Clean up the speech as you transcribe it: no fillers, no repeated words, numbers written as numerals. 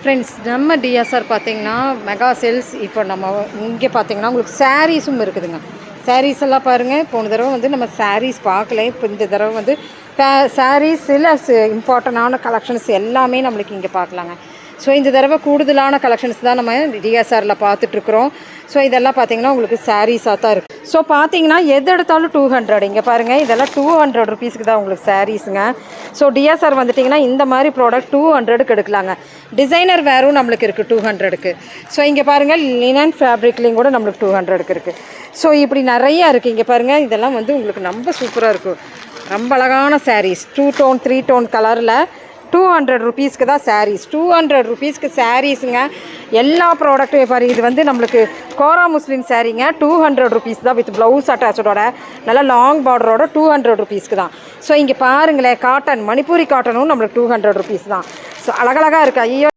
Friends, நம்ம TSR பார்த்தீங்கன்னா mega sales. இப்போ நம்ம இங்கே பார்த்தீங்கன்னா உங்களுக்கு சாரீஸும் இருக்குதுங்க. சாரீஸ் எல்லாம் பாருங்கள், போன தடவை வந்து நம்ம சாரீஸ் பார்க்கல. இப்போ இந்த தடவை வந்து சாரீஸ் சில இம்பார்ட்டண்டான கலெக்ஷன்ஸ் எல்லாமே நம்மளுக்கு இங்கே பார்க்கலாங்க. ஸோ இந்த தடவை கூடுதலான கலெக்ஷன்ஸ் தான் நம்ம டிஎஸ்ஆரில் பார்த்துட்ருக்குறோம். ஸோ இதெல்லாம் பார்த்தீங்கன்னா உங்களுக்கு சாரீஸாக தான் இருக்குது. ஸோ பார்த்தீங்கன்னா எது எடுத்தாலும் 200. இங்கே பாருங்கள், இதெல்லாம் 200 ருபீஸ்க்கு தான் உங்களுக்கு சாரீஸுங்க. ஸோ டிஎஸ்ஆர் வந்துட்டிங்கன்னா இந்த மாதிரி ப்ராடக்ட் 200க்கு எடுக்கலாங்க. டிசைனர் வேரும் நம்மளுக்கு இருக்குது 200க்கு. ஸோ இங்கே பாருங்கள், லினன் ஃபேப்ரிக்லேயும் கூட நம்மளுக்கு 200க்கு இருக்குது. ஸோ இப்படி நிறையா இருக்குது. இங்கே பாருங்கள், இதெல்லாம் வந்து உங்களுக்கு ரொம்ப சூப்பராக இருக்கும். ரொம்ப அழகான சாரீஸ் 2 டோன் 3 டோன் கலரில் 200 ருபீஸ்க்கு தான் சாரீஸ். 200 ருபீஸ்க்கு சாரீஸுங்க. எல்லா ப்ராடக்ட்டும் பாரு, இது வந்து நம்மளுக்கு கோரா முஸ்லீம் சாரீங்க. 200 ருபீஸ் தான் வித் ப்ளவுஸ் அட்டாச்சோட நல்லா லாங் பார்டரோட 200 ருபீஸ்க்கு தான். ஸோ இங்கே பாருங்களேன், காட்டன் மணிப்பூரி காட்டனும் நம்மளுக்கு 200 ருபீஸ் தான். ஸோ அழகழகாக இருக்குது. ஐயோ